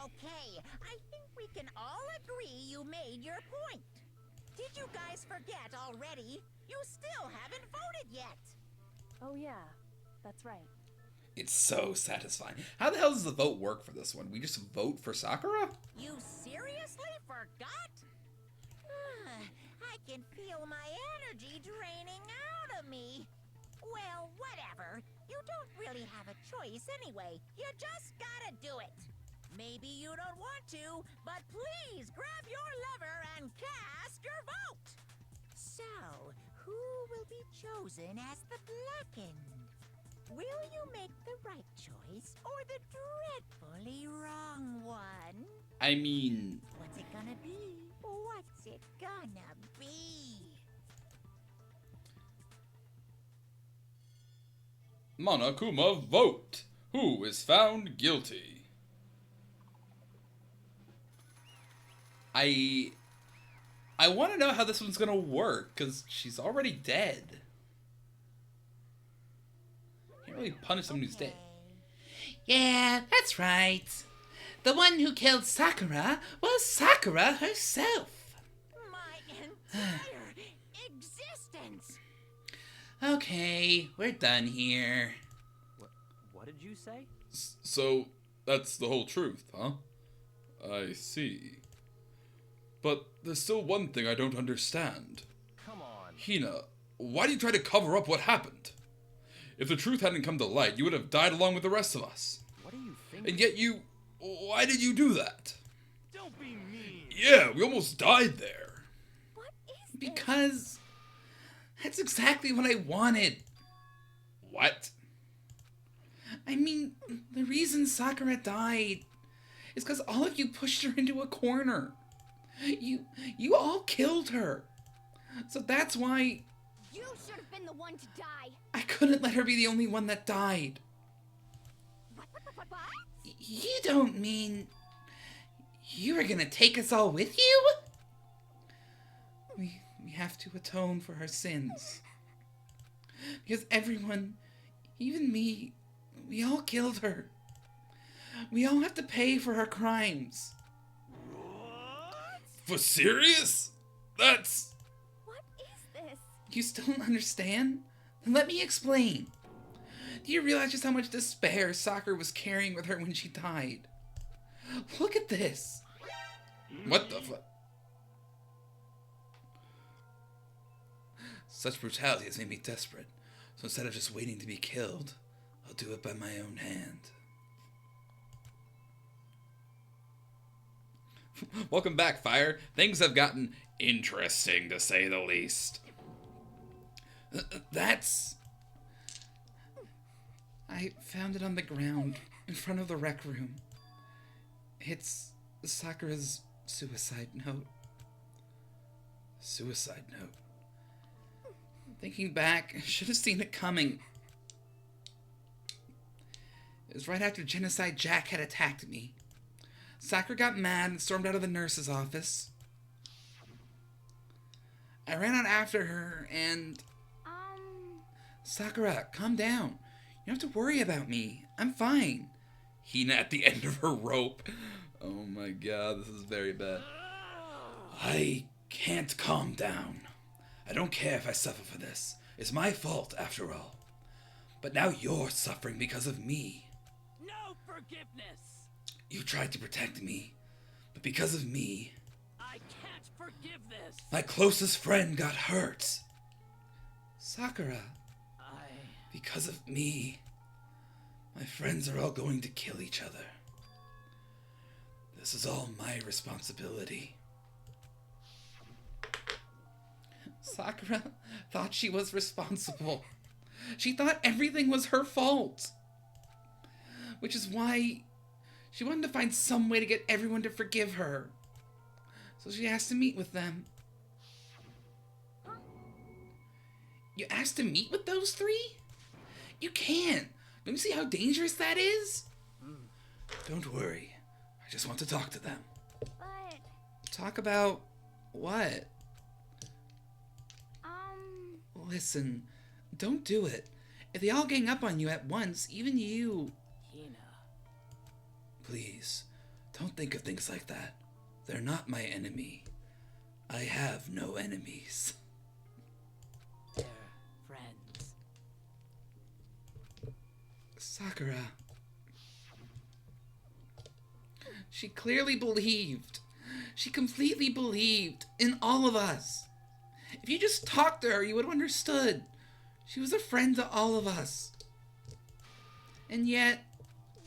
Okay. I think we can all agree you made your point. Did you guys forget already? You still haven't voted yet. Oh yeah, that's right. It's so satisfying. How the hell does the vote work for this one? We just vote for Sakura? You seriously forgot? I can feel my energy draining out of me. Well, whatever. You don't really have a choice anyway. You just gotta do it. Maybe you don't want to, but please grab your lever and cast your vote. So, who will be chosen as the blackened? Will you make the right choice or the dreadfully wrong one? I mean... What's it gonna be? What's it gonna be? Monokuma, vote! Who is found guilty? I want to know how this one's gonna work, because she's already dead. Can't really punish someone who's dead. Yeah, that's right. The one who killed Sakura was Sakura herself. My entire existence. Okay, we're done here. What did you say? So, that's the whole truth, huh? I see. But there's still one thing I don't understand. Come on. Hina, why do you try to cover up what happened? If the truth hadn't come to light, you would have died along with the rest of us. What are you thinking? And yet why did you do that? Don't be mean. Yeah, we almost died there. What is this? Because that's exactly what I wanted. What? I mean, the reason Sakura died is because all of you pushed her into a corner. You all killed her. So that's why You should have been the one to die. I couldn't let her be the only one that died. What? You don't mean you were gonna take us all with you? We have to atone for her sins. Because everyone, even me, we all killed her. We all have to pay for her crimes. For serious? That's... What is this? You still don't understand? Then let me explain. Do you realize just how much despair Sakura was carrying with her when she died? Look at this. What the fuck? Such brutality has made me desperate. So instead of just waiting to be killed, I'll do it by my own hand. Welcome back, Fire. Things have gotten interesting, to say the least. That's... I found it on the ground, in front of the rec room. It's Sakura's suicide note. Suicide note. Thinking back, I should have seen it coming. It was right after Genocide Jack had attacked me. Sakura got mad and stormed out of the nurse's office. I ran out after her and... Sakura, calm down. You don't have to worry about me. I'm fine. Hina at the end of her rope. Oh my god, this is very bad. I can't calm down. I don't care if I suffer for this. It's my fault, after all. But now you're suffering because of me. No forgiveness. You tried to protect me, but because of me, I can't forgive this. my closest friend got hurt. Sakura, because of me, my friends are all going to kill each other. This is all my responsibility. Sakura thought she was responsible. She thought everything was her fault. Which is why she wanted to find some way to get everyone to forgive her. So she asked to meet with them. You asked to meet with those three? You can't. Don't you see how dangerous that is? Don't worry. I just want to talk to them. But... Talk about what? Listen, don't do it. If they all gang up on you at once, even you... Hina. Please, Don't think of things like that. They're not my enemy. I have no enemies. They're friends. Sakura. She clearly believed. She completely believed in all of us. If you just talked to her, you would have understood. She was a friend to all of us. And yet...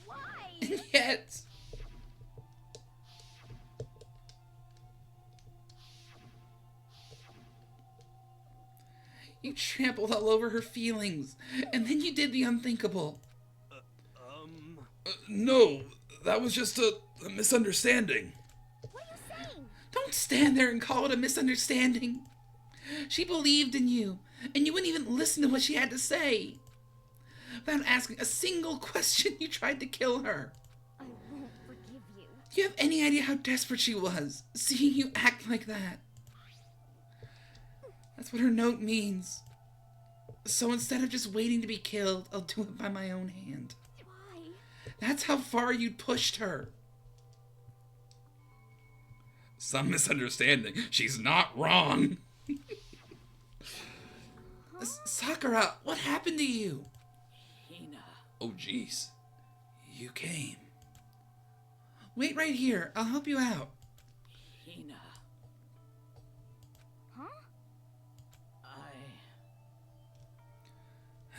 Why? And yet... You trampled all over her feelings, and then you did the unthinkable. No, that was just a misunderstanding. What are you saying? Don't stand there and call it a misunderstanding. She believed in you, and you wouldn't even listen to what she had to say. Without asking a single question, you tried to kill her. I won't forgive you. Do you have any idea how desperate she was, seeing you act like that? That's what her note means. So instead of just waiting to be killed, I'll do it by my own hand. Why? That's how far you'd pushed her. Some misunderstanding. She's not wrong. Sakura, what happened to you? Hina. Oh, jeez. You came. Wait right here. I'll help you out. Hina. Huh?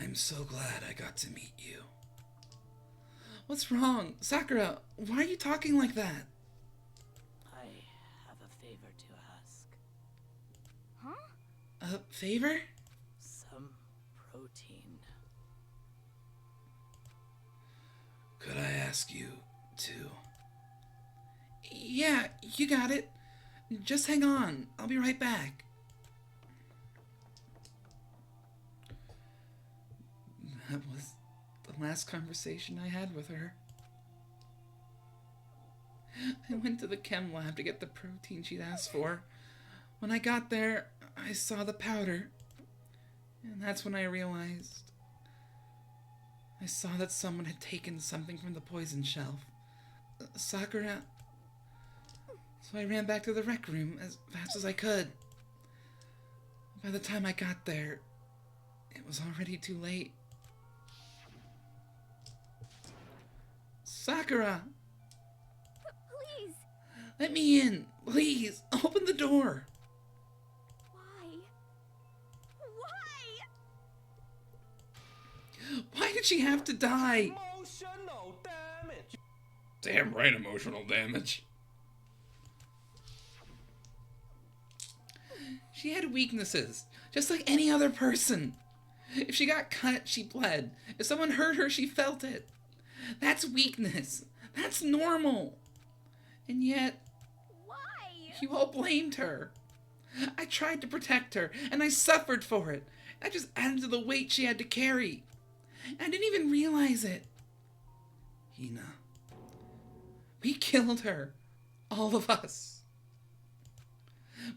I'm so glad I got to meet you. What's wrong? Sakura, why are you talking like that? I have a favor to ask. Huh? A favor? Some protein. Could I ask you to? Yeah, you got it. Just hang on. I'll be right back. That was the last conversation I had with her. I went to the chem lab to get the protein she'd asked for. When I got there, I saw the powder. And that's when I realized. I saw that someone had taken something from the poison shelf. Sakura. So I ran back to the rec room as fast as I could. By the time I got there, it was already too late. Sakura! Please. Let me in! Please! Open the door! Why? Why? Why did she have to die? Emotional damage. Damn right, emotional damage. She had weaknesses, just like any other person. If she got cut, she bled. If someone hurt her, she felt it. That's weakness. That's normal. And yet, Why? you all blamed her. I tried to protect her, and I suffered for it. That just added to the weight she had to carry. I didn't even realize it. Hina. We killed her. All of us.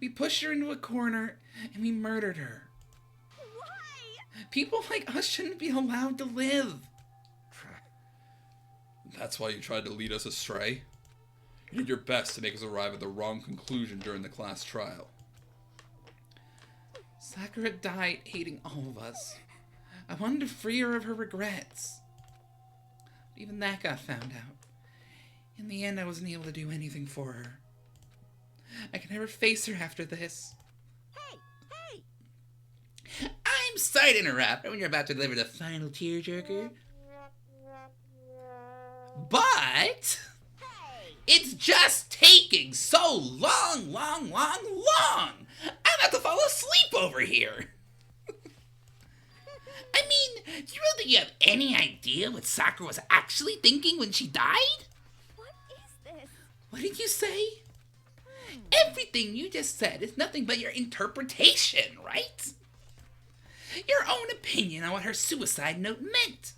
We pushed her into a corner, and we murdered her. Why? People like us shouldn't be allowed to live. That's why you tried to lead us astray? You did your best to make us arrive at the wrong conclusion during the class trial. Sakura died hating all of us. I wanted to free her of her regrets. But even that got found out. In the end, I wasn't able to do anything for her. I can never face her after this. Hey! I'm sorry to interrupt when you're about to deliver the final tearjerker. But it's just taking so long. I'm about to fall asleep over here. I mean, do you really think you have any idea what Sakura was actually thinking when she died? What is this? What did you say? Everything you just said is nothing but your interpretation, right? Your own opinion on what her suicide note meant.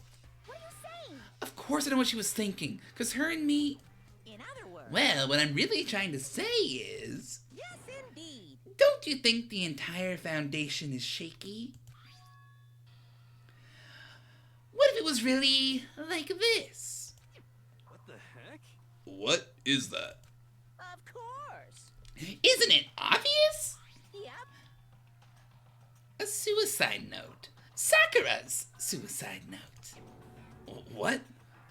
What are you saying? Of course I know what she was thinking, because her and me... In other words, Well, what I'm really trying to say is... yes, indeed. Don't you think the entire foundation is shaky? What if it was really like this? What the heck? What is that? Of course. Isn't it obvious? Yep. A suicide note. Sakura's suicide note. What?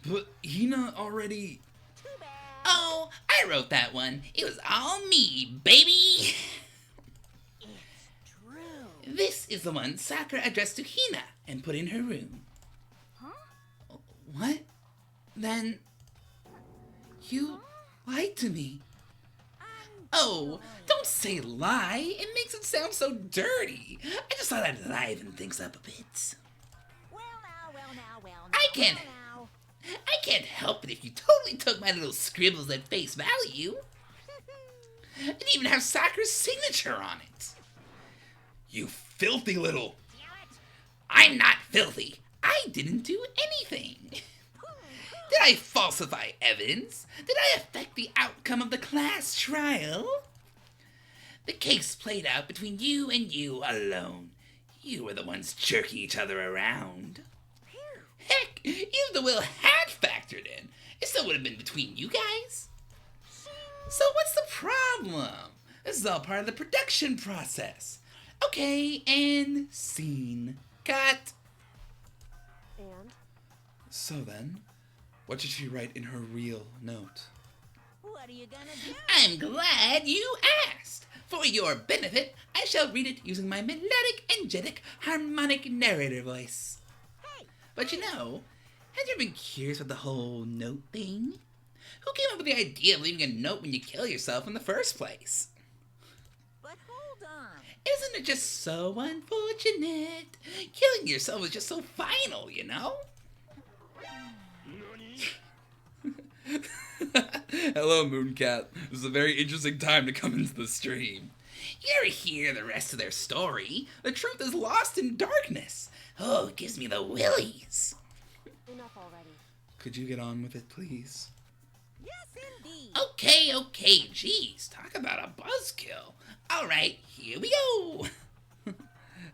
But Hina already... Too bad. Oh, I wrote that one. It was all me, baby. It's true. This is the one Sakura addressed to Hina and put in her room. Huh? What? Then... You lied to me. Oh, don't say lie. It makes it sound so dirty. I just thought I'd liven things up a bit. Well now. I can't- Well, I can't help it if you totally took my little scribbles at face value. It didn't even have Sakura's signature on it. You filthy little... damn it. I'm not filthy. I didn't do anything. Did I falsify evidence? Did I affect the outcome of the class trial? The case played out between you and you alone. You were the ones jerking each other around. Heck, even the Will had factored in. It still would have been between you guys. So what's the problem? This is all part of the production process. Okay, and scene. Cut. And? So then, what did she write in her real note? What are you gonna do? I'm glad you asked. For your benefit, I shall read it using my melodic, angelic, harmonic narrator voice. Hey, But you know, have you been curious about the whole note thing? Who came up with the idea of leaving a note when you kill yourself in the first place? but hold on. Isn't it just so unfortunate? Killing yourself is just so final, you know? Hello, Mooncat. This is a very interesting time to come into the stream. You ever hear the rest of their story? The truth is lost in darkness. Oh, it gives me the willies. Enough already. Could you get on with it, please? Yes, indeed. Okay, geez, talk about a buzzkill. All right, here we go.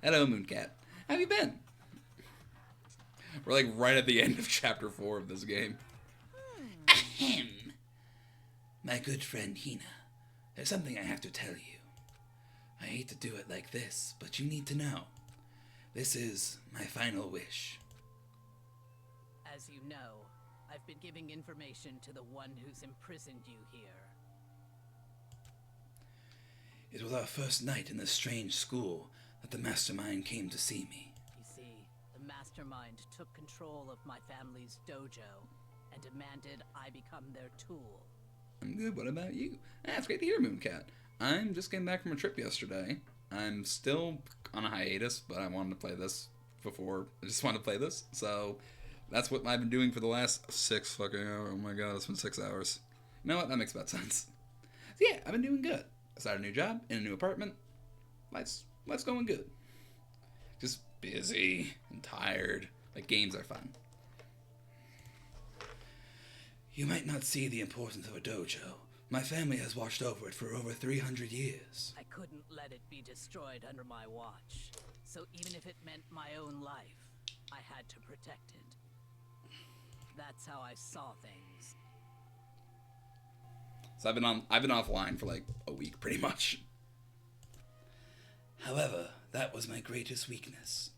Hello, Mooncat. How have you been? We're like right at the end of chapter 4 of this game. Ahem. My good friend Hina, there's something I have to tell you. I hate to do it like this, but you need to know. This is my final wish. As you know, I've been giving information to the one who's imprisoned you here. It was our first night in this strange school that the Mastermind came to see me. You see, the Mastermind took control of my family's dojo and demanded I become their tool. I'm good, what about you? That's great to hear, Mooncat. I'm just getting back from a trip yesterday. I'm still on a hiatus, but I wanted to play this before. I just wanted to play this, so that's what I've been doing for the last 6 fucking hours. Oh my god, it's been 6 hours. You know what? That makes about sense. So yeah, I've been doing good. I started a new job in a new apartment. Life's going good. Just busy and tired. Like, games are fun. You might not see the importance of a dojo. My family has watched over it for over 300 years. I couldn't let it be destroyed under my watch. So even if it meant my own life, I had to protect it. That's how I saw things. So I've been offline for like a week, pretty much. However, that was my greatest weakness.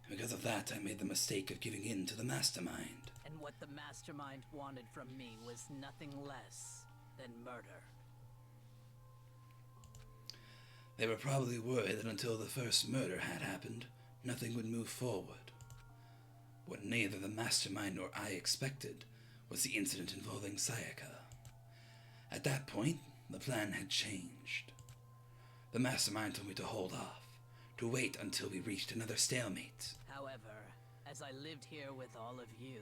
And because of that, I made the mistake of giving in to the Mastermind. And what the Mastermind wanted from me was nothing less than murder. They were probably worried that until the first murder had happened, nothing would move forward. What neither the Mastermind nor I expected was the incident involving Sayaka. At that point, the plan had changed. The Mastermind told me to hold off, to wait until we reached another stalemate. However, as I lived here with all of you,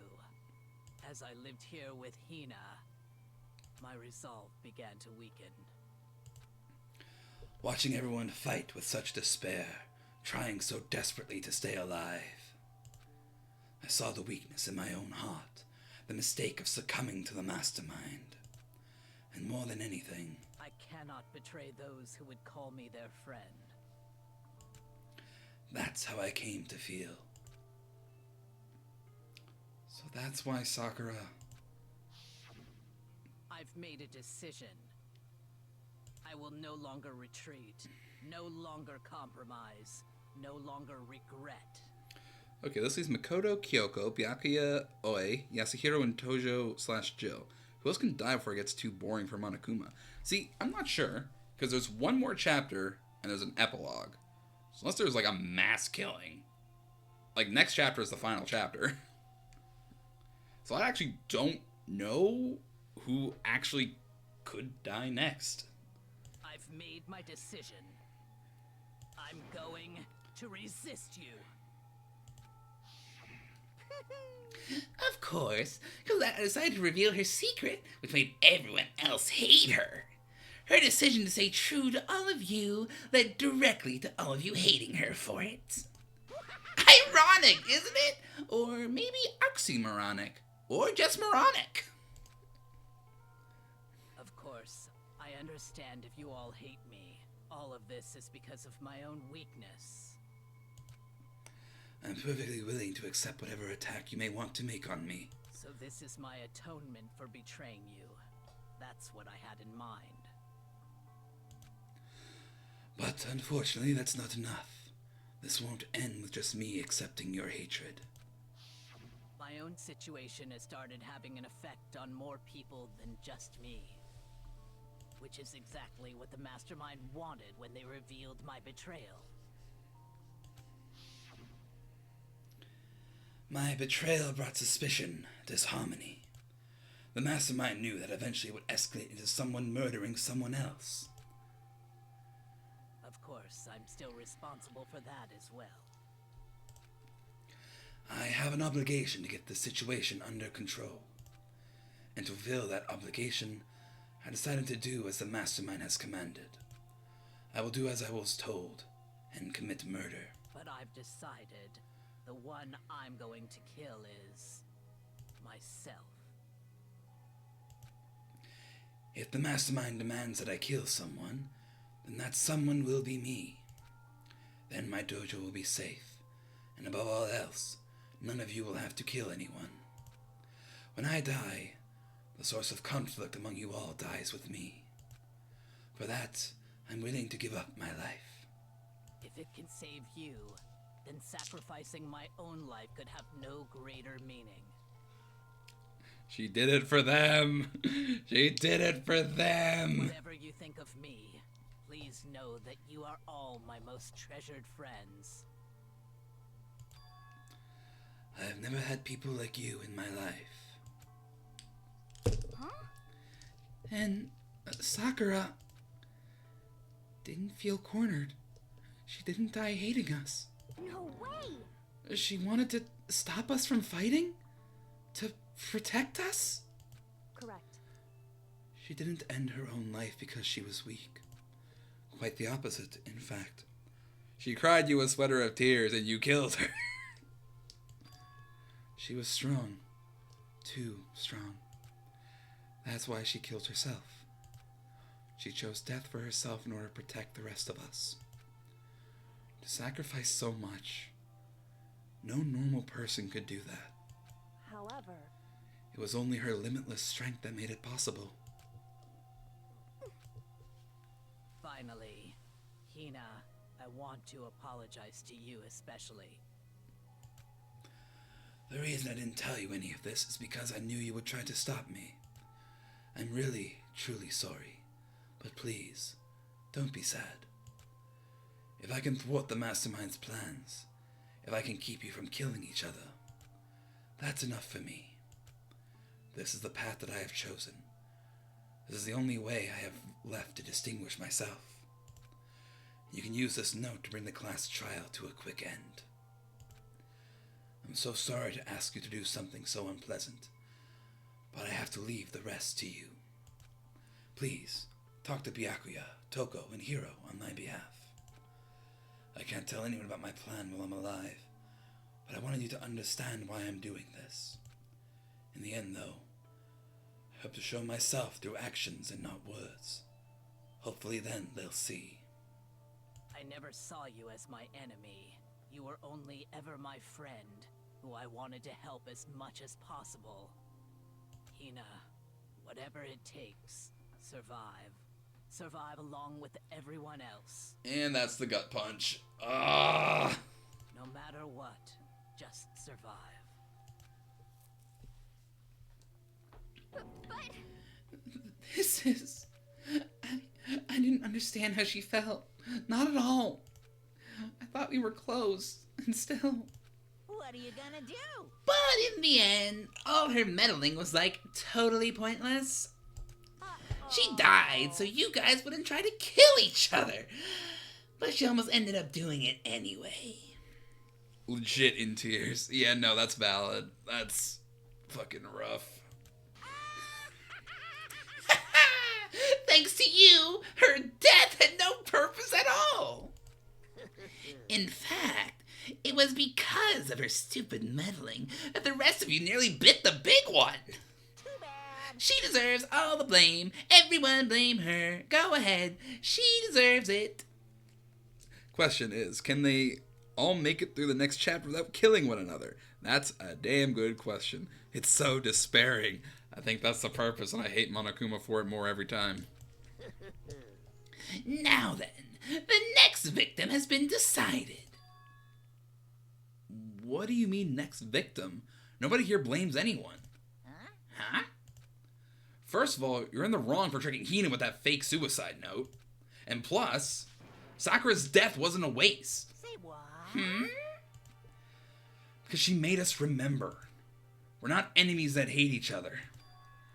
as I lived here with Hina, my resolve began to weaken. Watching everyone fight with such despair, trying so desperately to stay alive. I saw the weakness in my own heart, the mistake of succumbing to the Mastermind. And more than anything, I cannot betray those who would call me their friend. that's how I came to feel. So that's why Sakura... I I've made a decision. I will no longer retreat, no longer compromise, no longer regret. Okay, this leaves Makoto, Kyoko, Byakuya, Oi, Yasuhiro, and Tojo/Jill. Who else can die before it gets too boring for Monokuma? See, I'm not sure, because there's one more chapter, and there's an epilogue. So unless there's, like, a mass killing. Like, next chapter is the final chapter. So I actually don't know who actually could die next. I've made my decision. I'm going to resist you. Of course, Colette decided to reveal her secret, which made everyone else hate her. Her decision to stay true to all of you led directly to all of you hating her for it. Ironic, isn't it? Or maybe oxymoronic. Or just moronic. Of course, I understand if you all hate me. All of this is because of my own weakness. I'm perfectly willing to accept whatever attack you may want to make on me. So this is my atonement for betraying you. That's what I had in mind. But unfortunately, that's not enough. This won't end with just me accepting your hatred. My own situation has started having an effect on more people than just me. Which is exactly what the Mastermind wanted when they revealed my betrayal. My betrayal brought suspicion, disharmony. The Mastermind knew that eventually it would escalate into someone murdering someone else. Of course, I'm still responsible for that as well. I have an obligation to get the situation under control. And to fulfill that obligation, I decided to do as the Mastermind has commanded. I will do as I was told, and commit murder. But I've decided the one I'm going to kill is myself. If the Mastermind demands that I kill someone, then that someone will be me. Then my dojo will be safe, and above all else, none of you will have to kill anyone. When I die, the source of conflict among you all dies with me. For that, I'm willing to give up my life. If it can save you, then sacrificing my own life could have no greater meaning. She did it for them! She did it for them! Whatever you think of me, please know that you are all my most treasured friends. I've never had people like you in my life. Huh? And Sakura didn't feel cornered. She didn't die hating us. No way! She wanted to stop us from fighting? To protect us? Correct. She didn't end her own life because she was weak. Quite the opposite, in fact. She cried you a sweater of tears and you killed her. She was strong. Too strong. That's why she killed herself. She chose death for herself in order to protect the rest of us. To sacrifice so much, no normal person could do that. However, It was only her limitless strength that made it possible. Finally, Hina, I want to apologize to you especially. The reason I didn't tell you any of this is because I knew you would try to stop me. I'm really, truly sorry. But please, don't be sad. If I can thwart the Mastermind's plans, if I can keep you from killing each other, that's enough for me. This is the path that I have chosen. This is the only way I have left to distinguish myself. You can use this note to bring the class trial to a quick end. I'm so sorry to ask you to do something so unpleasant, but I have to leave the rest to you. Please, talk to Byakuya, Toko, and Hiro on my behalf. I can't tell anyone about my plan while I'm alive, but I wanted you to understand why I'm doing this. In the end, though, I hope to show myself through actions and not words. Hopefully then they'll see. I never saw you as my enemy. You were only ever my friend, who I wanted to help as much as possible. Hina, Whatever it takes, survive. Survive along with everyone else. And that's the gut punch. Ah! No matter what, just survive. But This is... I didn't understand how she felt. Not at all. I thought we were close, and still... What are you gonna do? But in the end, all her meddling was like totally pointless. She died so you guys wouldn't try to kill each other. But she almost ended up doing it anyway. Legit in tears. Yeah, no, that's valid. That's fucking rough. Thanks to you, her death had no purpose at all. In fact, it was because of her stupid meddling that the rest of you nearly bit the big one. Too bad. She deserves all the blame. Everyone blame her. Go ahead. She deserves it. Question is, can they all make it through the next chapter without killing one another? That's a damn good question. It's so despairing. I think that's the purpose, and I hate Monokuma for it more every time. Now then, the next victim has been decided. What do you mean, next victim? Nobody here blames anyone. Huh? First of all, you're in the wrong for tricking Hina with that fake suicide note. And plus, Sakura's death wasn't a waste. Say what? Because she made us remember. We're not enemies that hate each other.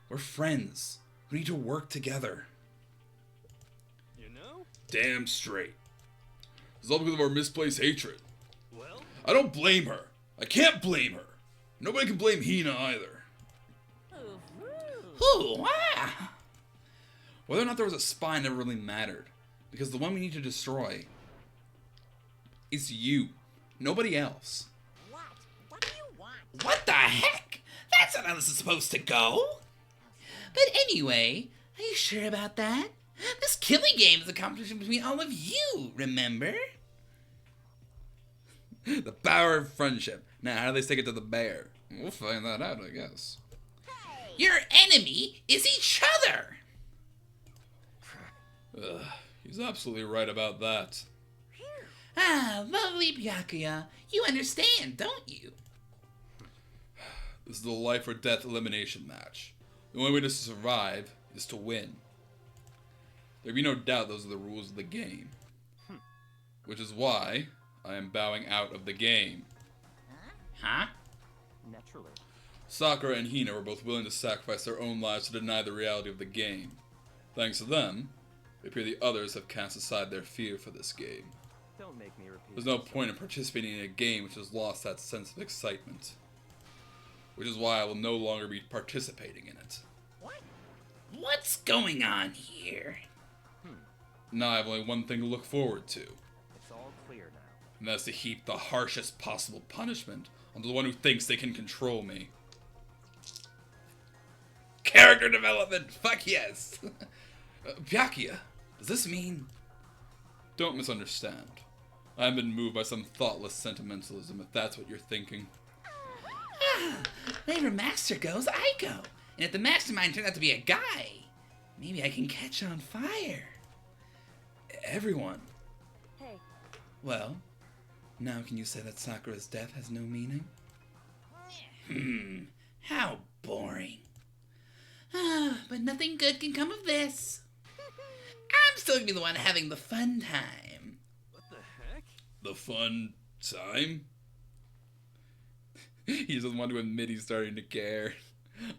We're friends who need to work together. You know? Damn straight. It's all because of our misplaced hatred. Well, I don't blame her. I can't blame her. Nobody can blame Hina either. Ooh, wow. Whether or not there was a spy never really mattered. Because the one we need to destroy is you. Nobody else. What? What do you want? What the heck? That's not how this is supposed to go. But anyway, are you sure about that? This killing game is a competition between all of you, remember? The power of friendship. Now, how do they stick it to the bear? We'll find that out, I guess. Your enemy is each other. Ugh, he's absolutely right about that. Ah, lovely Byakuya. You understand, don't you? This is the life or death elimination match. The only way to survive is to win. There be no doubt those are the rules of the game. Which is why I am bowing out of the game. Huh? naturally. Sakura and Hina were both willing to sacrifice their own lives to deny the reality of the game. Thanks to them, it appears the others have cast aside their fear for this game. Don't make me repeat. There's no point in participating in a game which has lost that sense of excitement. Which is why I will no longer be participating in it. What's going on here? Now I have only one thing to look forward to, It's all clear now. and that's to heap the harshest possible punishment onto the one who thinks they can control me. Character development! Fuck yes! Byakuya, does this mean... Don't misunderstand. I haven't been moved by some thoughtless sentimentalism, if that's what you're thinking. Ah, wherever Master goes, I go. And if the Mastermind turned out to be a guy, maybe I can catch on fire. Everyone. Hey, Well, now can you say that Sakura's death has no meaning? How boring. Ah, but nothing good can come of this. I'm still gonna be the one having the fun time. What the heck? The fun time? He doesn't want to admit he's starting to care.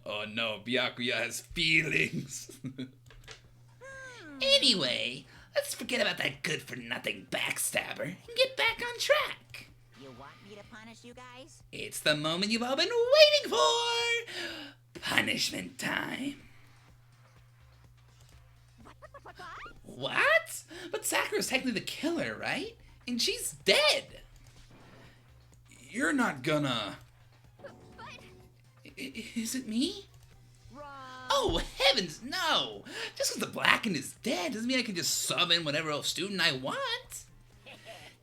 Oh no, Byakuya has feelings. Anyway, let's forget about that good-for-nothing backstabber and get back on track. You want me to punish you guys? It's the moment you've all been waiting for! Punishment time. What? But Sakura's technically the killer, right? And she's dead. You're not gonna... Is it me? wrong. Oh, heavens, no! Just because the Blackened is dead doesn't mean I can just sub in whatever else student I want.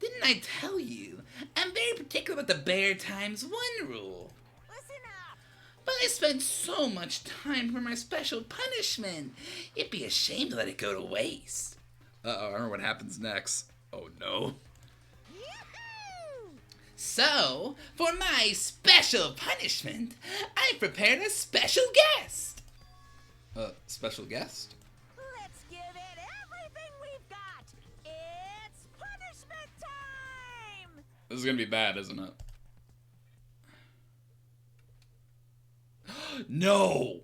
Didn't I tell you? I'm very particular about the Bear times 1 rule. Listen up! But I spent so much time for my special punishment. It'd be a shame to let it go to waste. Uh-oh, I remember what happens next. Oh, no. So, for my special punishment, I prepared a special guest. Special guest? Let's give it everything we've got. It's punishment time! This is gonna be bad, isn't it? No!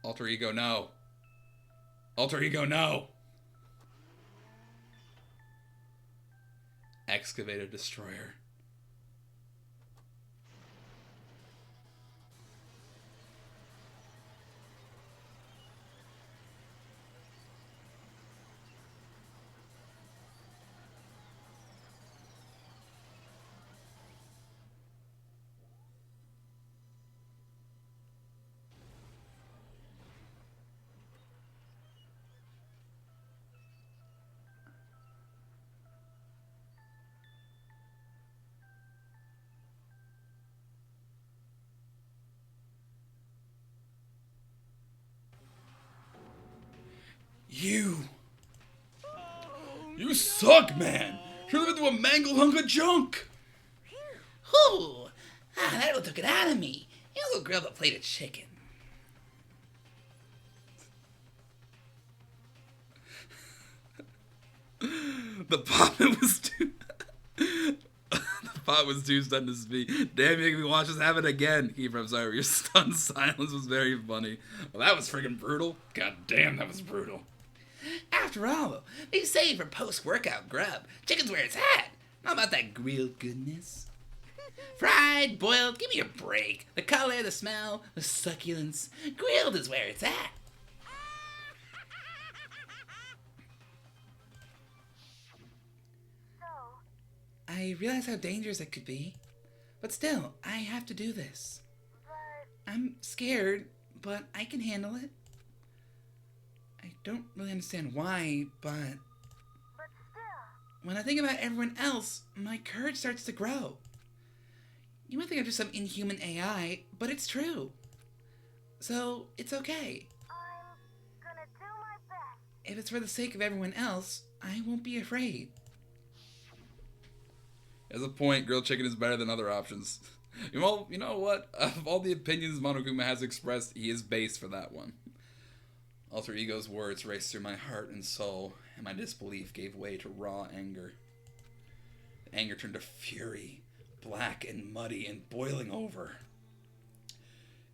Alter ego, no. Alter ego, no. Excavator destroyer. You suck, man! Turn them into a mangled hunk of junk! Whew! That took it out of me. You know, little girl that played a chicken. The pot was too... the pot was too stunned to speak. Damn, you make me watch this happen again. Keeper, I'm sorry, your stunned silence was very funny. Well, that was friggin' brutal. God damn, that was brutal. After all, they say for post-workout grub, chicken's where it's at. Not about that grilled goodness. Fried, boiled, give me a break. The color, the smell, the succulence. Grilled is where it's at. I realize how dangerous it could be. But still, I have to do this. I'm scared, but I can handle it. I don't really understand why, but when I think about everyone else, my courage starts to grow. You might think I'm just some inhuman AI, but it's true. So, it's okay. I'm gonna do my best. If it's for the sake of everyone else, I won't be afraid. As a point, grilled chicken is better than other options. You know what? Of all the opinions Monokuma has expressed, he is based for that one. Alter Ego's words raced through my heart and soul, and my disbelief gave way to raw anger. The anger turned to fury, black and muddy and boiling over.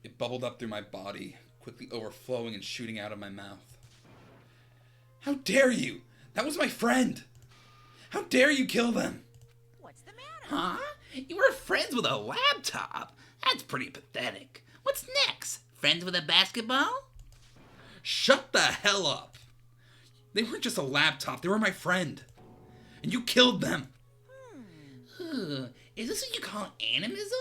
It bubbled up through my body, quickly overflowing and shooting out of my mouth. How dare you! That was my friend! How dare you kill them! What's the matter? Huh? You were friends with a laptop? That's pretty pathetic. What's next? Friends with a basketball? Shut the hell up! They weren't just a laptop, they were my friend. And you killed them! Is this what you call animism?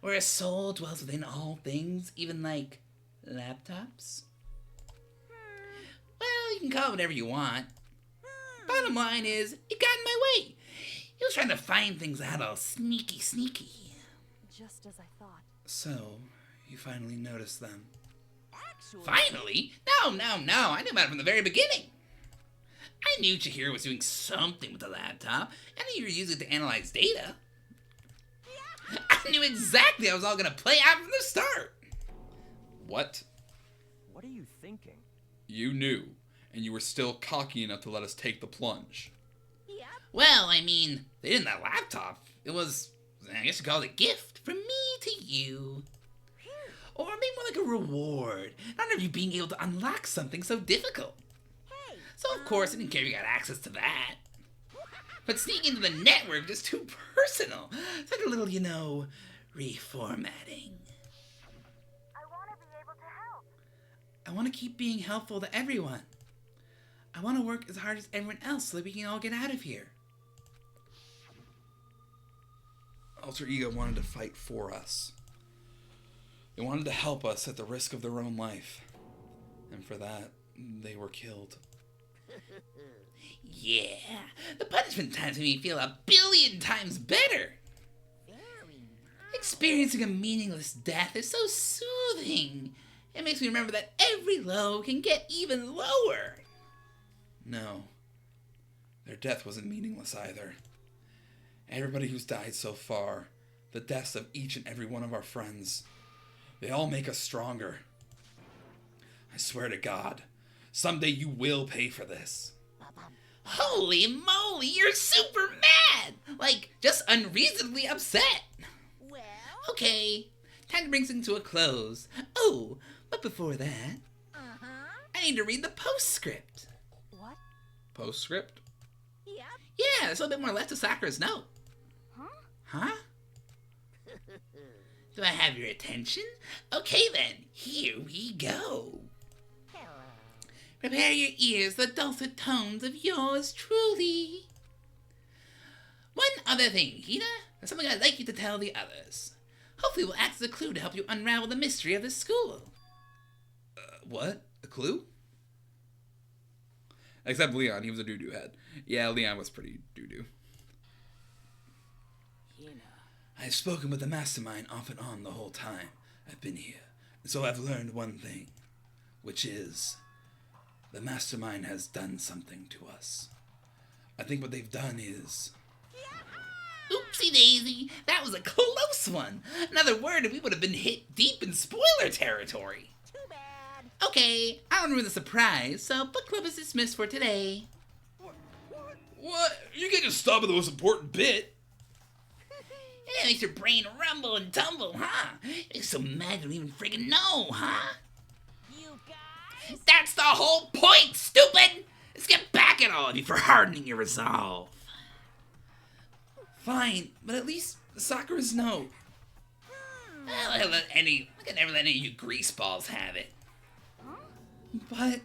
Where a soul dwells within all things, even like laptops? Well, you can call it whatever you want. Bottom line is, it got in my way. He was trying to find things out all sneaky. Just as I thought. So, you finally noticed them. Actually, Finally? No. I knew about it from the very beginning. I knew Chihiro was doing something with the laptop. I knew you were using it to analyze data. I knew exactly how it was all going to play out from the start. What? What are you thinking? You knew, and you were still cocky enough to let us take the plunge. yep. Well, I mean, they didn't have that laptop. It was, I guess you call it a gift from me to you. Or maybe more like a reward. Not of you being able to unlock something so difficult. Hey, So of course I didn't care if you got access to that. But sneaking into the network is too personal. It's like a little, reformatting. I want to be able to help. I want to keep being helpful to everyone. I want to work as hard as everyone else so that we can all get out of here. alter ego wanted to fight for us. They wanted to help us at the risk of their own life. And for that, they were killed. Yeah, the punishment times made me feel 1,000,000,000 times better. Very nice. Experiencing a meaningless death is so soothing. It makes me remember that every low can get even lower. No. Their death wasn't meaningless either. Everybody who's died so far, the deaths of each and every one of our friends, they all make us stronger. I swear to God, someday you will pay for this. Holy moly, you're super mad! Like, just unreasonably upset. Well, Okay, time to bring things to a close. Oh, but before that, I need to read the postscript. What? Postscript? yep. Yeah, there's a little bit more left to Sakura's note. Huh? Do I have your attention? Okay then, here we go. Hello. Prepare your ears, the dulcet tones of yours truly. One other thing, Hina. There's something I'd like you to tell the others. Hopefully it will act as a clue to help you unravel the mystery of this school. What? A clue? Except Leon, he was a doo-doo head. Yeah, Leon was pretty doo-doo. Hina. I've spoken with the Mastermind off and on the whole time I've been here. And so I've learned one thing, which is the Mastermind has done something to us. I think what they've done is... Oopsie daisy, that was a close one. Another word and we would have been hit deep in spoiler territory. Too bad. Okay, I don't ruin the surprise, so book club is dismissed for today. What? You can't just stop at the most important bit. It makes your brain rumble and tumble, huh? It's so mad you don't even friggin' know, huh? You guys. That's the whole point, stupid! Let's get back at all of you for hardening your resolve. Fine, but at least Sakura's note. Well, I can never let any of you greaseballs have it. But...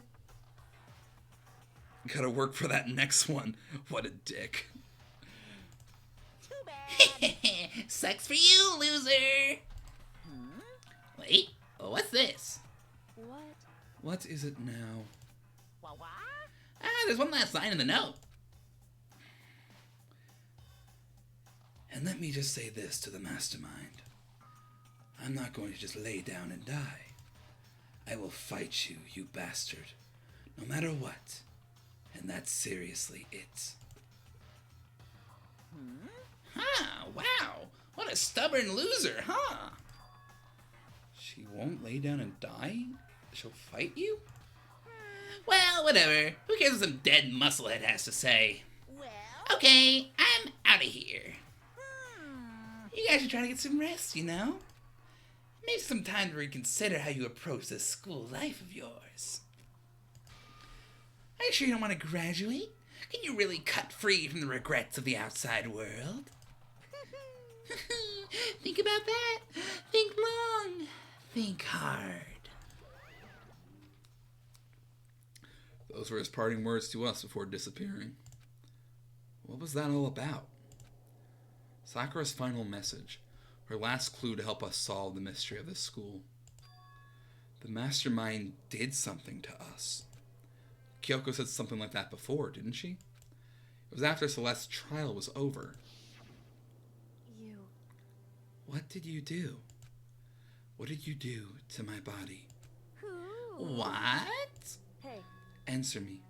gotta work for that next one. What a dick. Too bad. Sucks for you, loser! Wait, what's this? What? What is it now? What? There's one last line in the note. And let me just say this to the Mastermind. I'm not going to just lay down and die. I will fight you, you bastard. No matter what. And that's seriously it. Huh, wow. What a stubborn loser, huh? She won't lay down and die? She'll fight you? Well, whatever. Who cares what some dead musclehead has to say? Well. Okay, I'm out of here. Hmm. You guys should try to get some rest, you know? Maybe some time to reconsider how you approach this school life of yours. Are you sure you don't want to graduate? Can you really cut free from the regrets of the outside world? Think about that. Think long. Think hard. Those were his parting words to us before disappearing. What was that all about? Sakura's final message, her last clue to help us solve the mystery of this school. The Mastermind did something to us. Kyoko said something like that before, didn't she? It was after Celeste's trial was over. You. What did you do? What did you do to my body? Who? What? Hey. Answer me.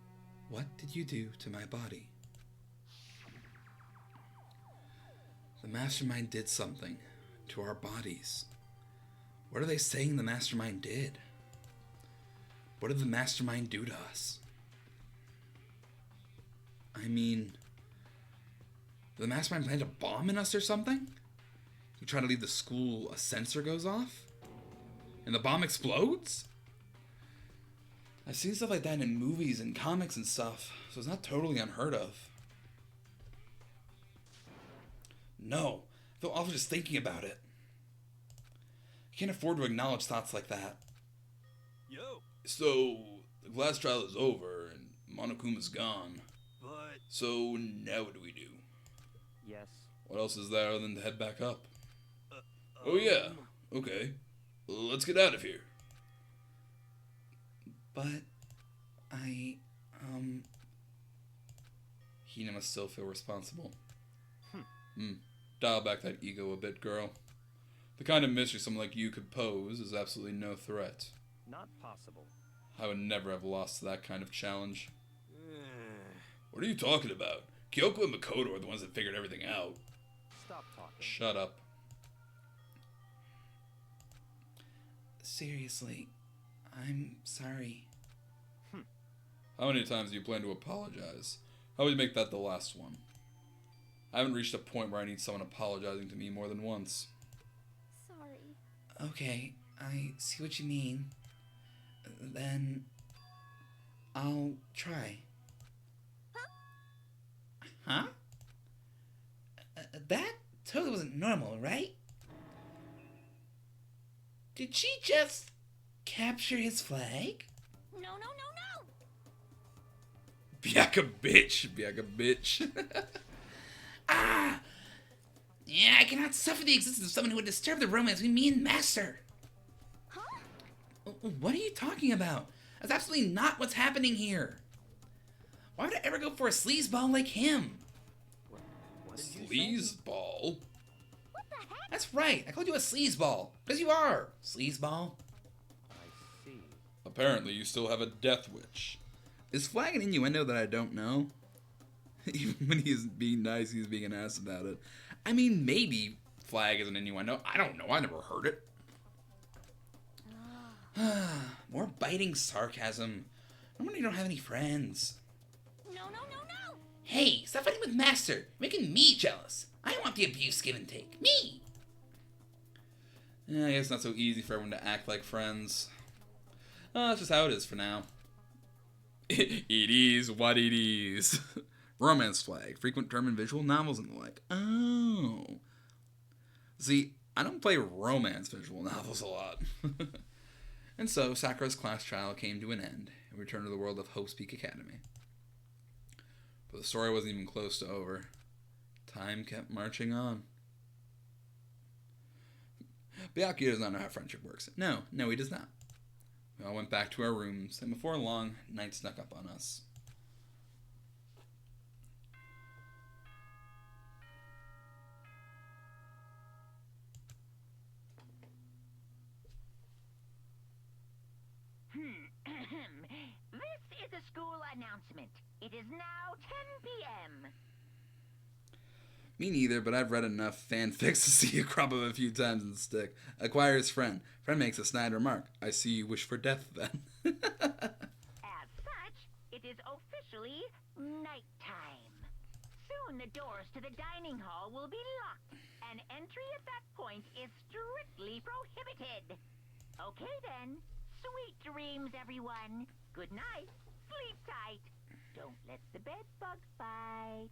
What did you do to my body? The Mastermind did something to our bodies. What are they saying the Mastermind did? What did the Mastermind do to us? I mean, did the Mastermind plan to bomb in us or something? We try to leave the school, a sensor goes off? And the bomb explodes? I've seen stuff like that in movies and comics and stuff, so it's not totally unheard of. No, I feel awful just thinking about it. I can't afford to acknowledge thoughts like that. Yo, So, the glass trial is over, and Monokuma's gone. but So, now what do we do? yes. What else is there than to head back up? Oh yeah, okay. Let's get out of here. But Hina must still feel responsible. Dial back that ego a bit, girl. The kind of mystery someone like you could pose is absolutely no threat. Not possible. I would never have lost to that kind of challenge. What are you talking about? Kyoko and Makoto are the ones that figured everything out. Stop talking. Shut up. Seriously, I'm sorry. How many times do you plan to apologize? How would you make that the last one? I haven't reached a point where I need someone apologizing to me more than once. Sorry. Okay, I see what you mean. Then I'll try. Huh? That totally wasn't normal, right? Did she just capture his flag? No, no, no, no! Biaka bitch. Ah! Yeah, I cannot suffer the existence of someone who would disturb the romance between me and Master. Huh? What are you talking about? That's absolutely not what's happening here. Why would I ever go for a sleazeball like him? What did you say? Sleazeball? What the heck? That's right, I called you a sleazeball. Because you are. Sleazeball. I see. Apparently you still have a death wish. Is flag an innuendo that I don't know? Even when he's being nice, he's being an ass about it. I mean, maybe flag is an innuendo. I don't know. I never heard it. More biting sarcasm. No wonder you don't have any friends. No, no, no, no! Hey, stop fighting with Master. You're making me jealous. I want the abuse give and take. Me! Yeah, I guess it's not so easy for everyone to act like friends. That's just how it is for now. It is what it is. Romance flag, frequent term in visual novels and the like. Oh. See, I don't play romance visual novels a lot. And so, Sakura's class trial came to an end, and we returned to the world of Hope's Peak Academy. But the story wasn't even close to over. Time kept marching on. Byakuya does not know how friendship works. No, he does not. We all went back to our rooms, and before long, night snuck up on us. This is a school announcement. It is now 10 p.m. Me neither, but I've read enough fanfics to see a crop of a few times and stick. Acquires friend. Friend makes a snide remark. I see you wish for death then. As such, it is officially nighttime. Soon the doors to the dining hall will be locked, and entry at that point is strictly prohibited. Okay then. Sweet dreams, everyone. Good night. Sleep tight. Don't let the bed bugs bite.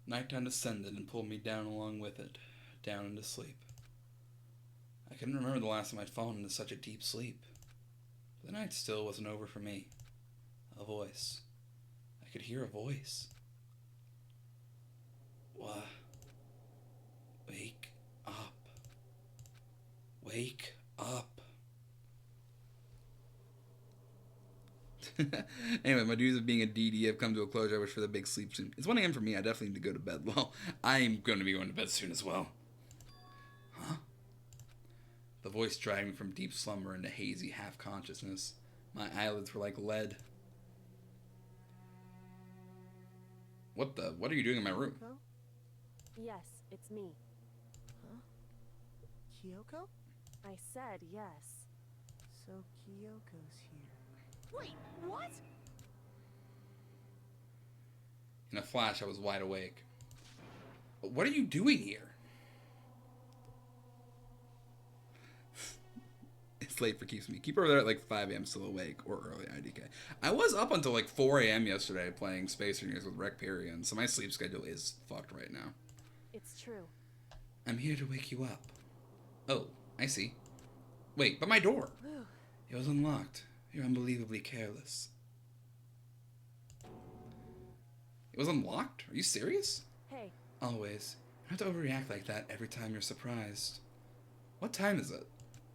Nighttime descended and pulled me down along with it, down into sleep. I couldn't remember the last time I'd fallen into such a deep sleep. But the night still wasn't over for me. A voice. I could hear a voice. What? Wake up. Wake up. Anyway, my duties of being a DD have come to a closure. I wish for the big sleep soon. It's 1 a.m. for me. I definitely need to go to bed. Well, I'm going to be going to bed soon as well. Huh? The voice dragged me from deep slumber into hazy half-consciousness. My eyelids were like lead. What are you doing in my room? Yes, it's me. Huh? Kyoko? I said yes. So Kyoko's here. Wait, what? In a flash, I was wide awake. What are you doing here? It's late for Keeps Me. Keep her there at like 5 a.m. still awake, or early IDK. I was up until like 4 a.m. yesterday playing Space Rangers with Recperion, so my sleep schedule is fucked right now. It's true. I'm here to wake you up. Oh, I see. Wait, but my door. Whew. It was unlocked. You're unbelievably careless. It was unlocked? Are you serious? Hey, Always. You don't have to overreact like that every time you're surprised. What time is it?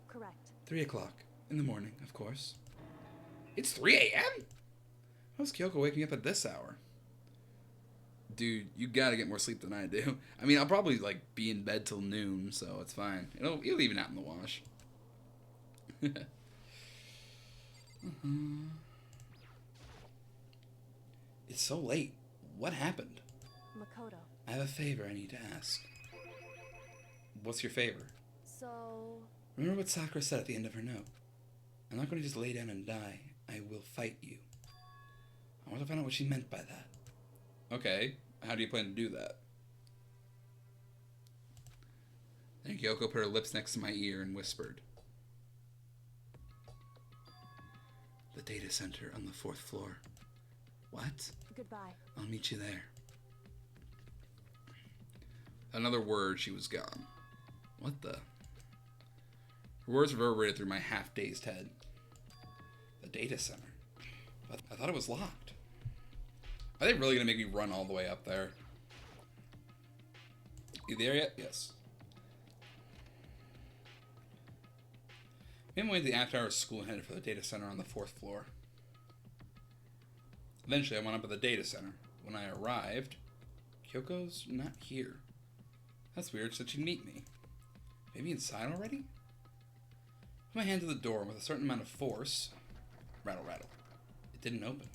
correct. 3 o'clock. In the morning, of course. It's 3 a.m.? How's Kyoko waking up at this hour? Dude, you gotta get more sleep than I do. I mean, I'll probably, like, be in bed till noon, so it's fine. It'll even out in the wash. It's so late. What happened? Makoto. I have a favor I need to ask. What's your favor? So, Remember what Sakura said at the end of her note? I'm not going to just lay down and die. I will fight you. I want to find out what she meant by that. Okay, how do you plan to do that? Then Kyoko put her lips next to my ear and whispered. The data center on the 4th floor. What? goodbye. I'll meet you there. Another word, she was gone. What the? Her words reverberated through my half-dazed head. The data center. I thought it was locked. Are they really going to make me run all the way up there? You there yet? Yes. We went to the after-hours school and headed for the data center on the 4th floor. Eventually, I went up at the data center. When I arrived, Kyoko's not here. That's weird, said she'd meet me. Maybe inside already? Put my hand to the door and with a certain amount of force. Rattle, rattle. It didn't open.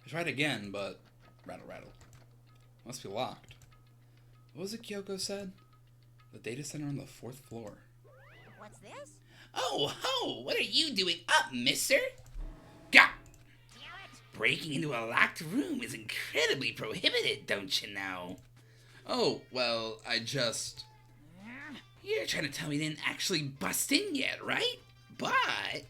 I tried again, but rattle, rattle. Must be locked. What was it Kyoko said? The data center on the 4th floor. What's this? Oh, ho! What are you doing up, mister? Gah! Damn it! Breaking into a locked room is incredibly prohibited, don't you know? Oh, well, I just... You're trying to tell me you didn't actually bust in yet, right? But... Hey!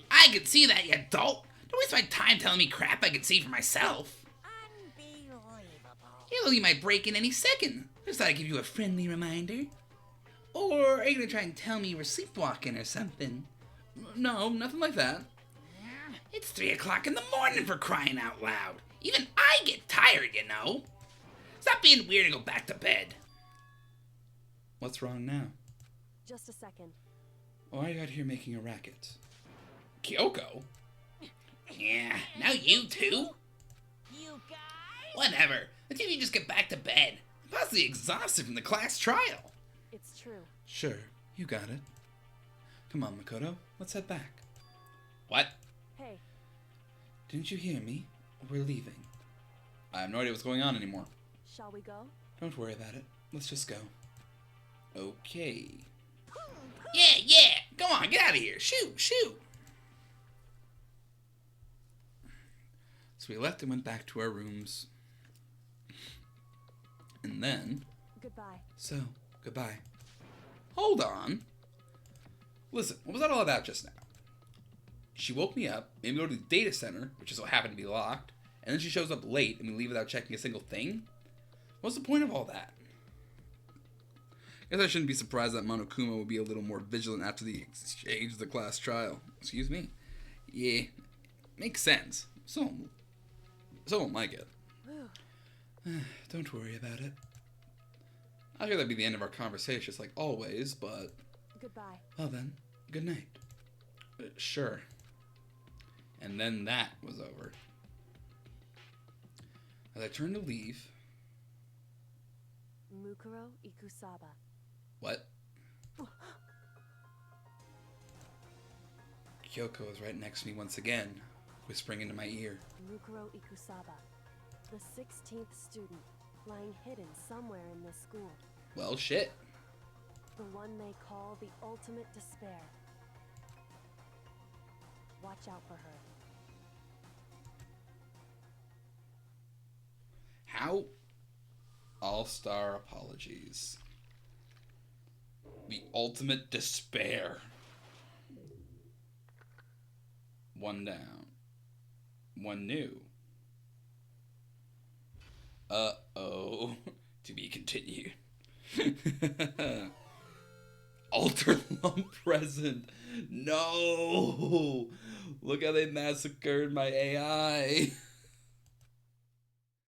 I could see that, you dolt! Don't waste my time telling me crap I could see for myself. Unbelievable. You know you might break in any second. Just thought I'd give you a friendly reminder. Or are you gonna try and tell me you were sleepwalking or something? No, nothing like that. It's 3 o'clock in the morning, for crying out loud. Even I get tired, you know. Stop being weird and go back to bed. What's wrong now? Just a second. Why are you out here making a racket? Kyoko? Yeah, now you too? You guys? Whatever. Until you just get back to bed. I'm possibly exhausted from the class trial. It's true. Sure, you got it. Come on, Makoto, let's head back. What? Hey, Didn't you hear me? We're leaving. I have no idea what's going on anymore. shall we go? Don't worry about it. Let's just go. Okay. Yeah. Go on, get out of here. Shoot. So we left and went back to our rooms. And then... Goodbye. So, goodbye. Hold on. Listen, what was that all about just now? She woke me up, made me go to the data center, which just so happened to be locked, and then she shows up late and we leave without checking a single thing? What's the point of all that? Guess I shouldn't be surprised that Monokuma would be a little more vigilant after the exchange of the class trial. Excuse me. Yeah, makes sense. So won't like it. Whew. Don't worry about it. I figured that'd be the end of our conversation, just like always, but... Goodbye. Well then, good night. Sure. And then that was over. As I turned to leave... Mukuro Ikusaba. What? Kyoko was right next to me once again, whispering into my ear. Mukuro Ikusaba. The 16th student, lying hidden somewhere in this school. Well, shit. The one they call the ultimate despair. Watch out for her. How? All-star apologies. The ultimate despair. One down. One new. Uh-oh. To be continued. Alter lump present. No! Look how they massacred my AI.